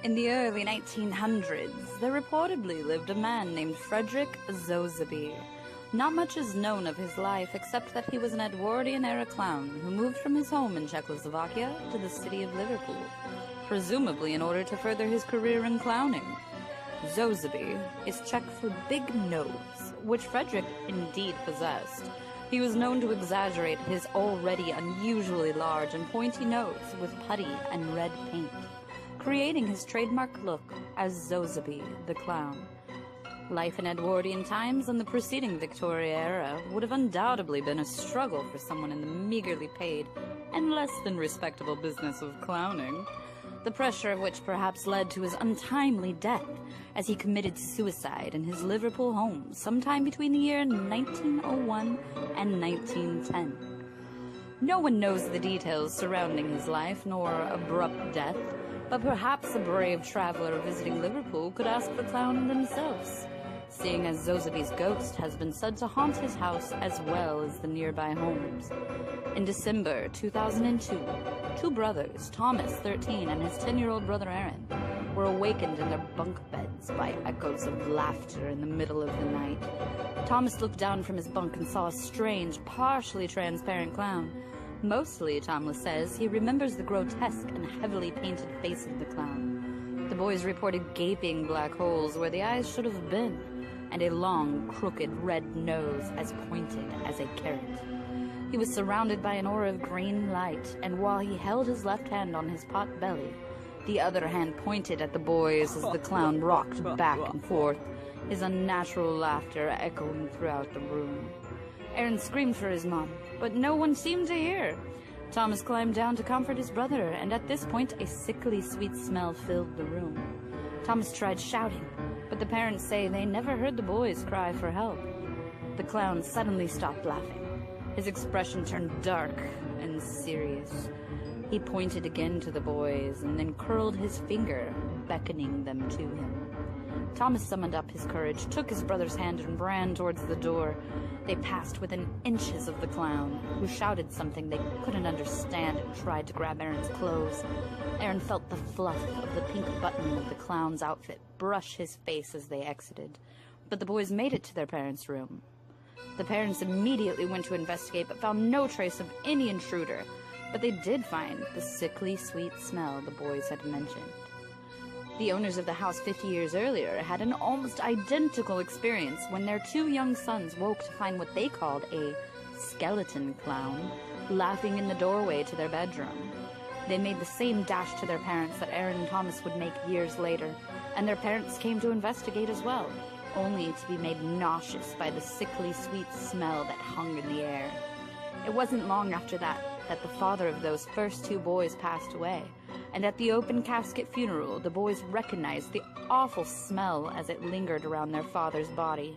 In the early 1900s, there reportedly lived a man named Frederick Zozzaby. Not much is known of his life except that he was an Edwardian-era clown who moved from his home in Czechoslovakia to the city of Liverpool, presumably in order to further his career in clowning. Zozzaby is Czech for big nose, which Frederick indeed possessed. He was known to exaggerate his already unusually large and pointy nose with putty and red paint, creating his trademark look as Zozzaby the Clown. Life in Edwardian times and the preceding Victoria era would have undoubtedly been a struggle for someone in the meagerly paid and less than respectable business of clowning, the pressure of which perhaps led to his untimely death as he committed suicide in his Liverpool home sometime between the year 1901 and 1910. No one knows the details surrounding his life nor abrupt death, but perhaps a brave traveler visiting Liverpool could ask the clown themselves, seeing as Zozzaby's ghost has been said to haunt his house as well as the nearby homes. In December 2002, two brothers, Thomas, 13, and his 10-year-old brother Aaron, were awakened in their bunk beds by echoes of laughter in the middle of the night. Thomas looked down from his bunk and saw a strange, partially transparent clown. Mostly, Thomas says, he remembers the grotesque and heavily painted face of the clown. The boys reported gaping black holes where the eyes should have been, and a long, crooked red nose as pointed as a carrot. He was surrounded by an aura of green light, and while he held his left hand on his pot belly, the other hand pointed at the boys as the clown rocked back and forth, his unnatural laughter echoing throughout the room. Aaron screamed for his mom, but no one seemed to hear. Thomas climbed down to comfort his brother, and at this point a sickly sweet smell filled the room. Thomas tried shouting, but the parents say they never heard the boys cry for help. The clown suddenly stopped laughing. His expression turned dark and serious. He pointed again to the boys and then curled his finger, beckoning them to him. Thomas summoned up his courage, took his brother's hand, and ran towards the door. They passed within inches of the clown, who shouted something they couldn't understand and tried to grab Aaron's clothes. Aaron felt the fluff of the pink button of the clown's outfit brush his face as they exited, but the boys made it to their parents' room. The parents immediately went to investigate but found no trace of any intruder, but they did find the sickly sweet smell the boys had mentioned. The owners of the house 50 years earlier had an almost identical experience when their two young sons woke to find what they called a skeleton clown laughing in the doorway to their bedroom. They made the same dash to their parents that Aaron and Thomas would make years later, and their parents came to investigate as well, only to be made nauseous by the sickly sweet smell that hung in the air. It wasn't long after that the father of those first two boys passed away, and at the open casket funeral, the boys recognized the awful smell as it lingered around their father's body.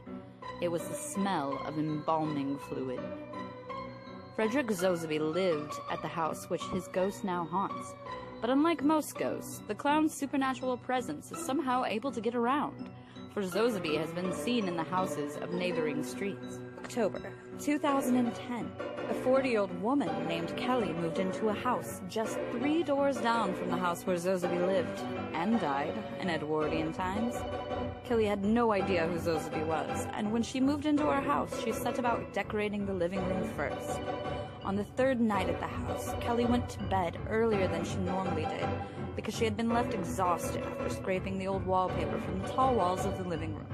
It was the smell of embalming fluid. Frederick Zozzaby lived at the house which his ghost now haunts, but unlike most ghosts, the clown's supernatural presence is somehow able to get around, for Zozzaby has been seen in the houses of neighboring streets. October 2010, a 40-year-old woman named Kelly moved into a house just 3 doors down from the house where Zozzaby lived, and died in Edwardian times. Kelly had no idea who Zozzaby was, and when she moved into her house, she set about decorating the living room first. On the third night at the house, Kelly went to bed earlier than she normally did, because she had been left exhausted after scraping the old wallpaper from the tall walls of the living room.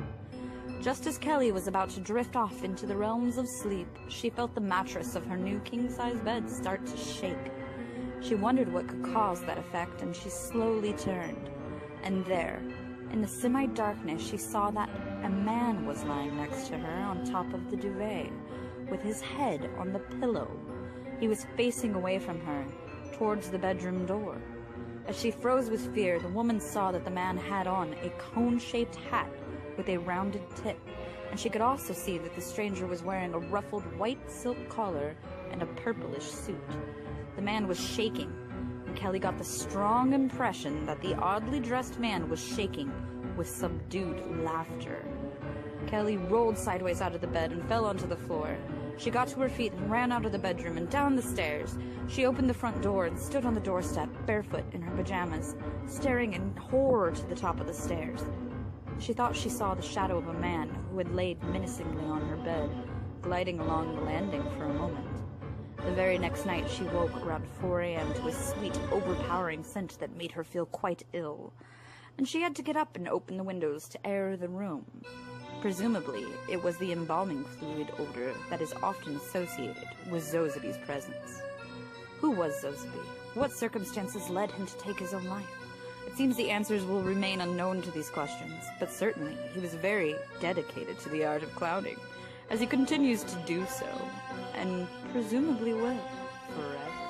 Just as Kelly was about to drift off into the realms of sleep, she felt the mattress of her new king-size bed start to shake. She wondered what could cause that effect, and she slowly turned. And there, in the semi-darkness, she saw that a man was lying next to her on top of the duvet, with his head on the pillow. He was facing away from her, towards the bedroom door. As she froze with fear, the woman saw that the man had on a cone-shaped hat with a rounded tip, and she could also see that the stranger was wearing a ruffled white silk collar and a purplish suit. The man was shaking, and Kelly got the strong impression that the oddly dressed man was shaking with subdued laughter. Kelly rolled sideways out of the bed and fell onto the floor. She got to her feet and ran out of the bedroom and down the stairs. She opened the front door and stood on the doorstep, barefoot in her pajamas, staring in horror to the top of the stairs. She thought she saw the shadow of a man who had laid menacingly on her bed, gliding along the landing for a moment. The very next night she woke around 4 a.m. to a sweet, overpowering scent that made her feel quite ill, and she had to get up and open the windows to air the room. Presumably, it was the embalming fluid odor that is often associated with Zozzaby's presence. Who was Zozzaby? What circumstances led him to take his own life? It seems the answers will remain unknown to these questions, but certainly he was very dedicated to the art of clowning, as he continues to do so, and presumably will, forever.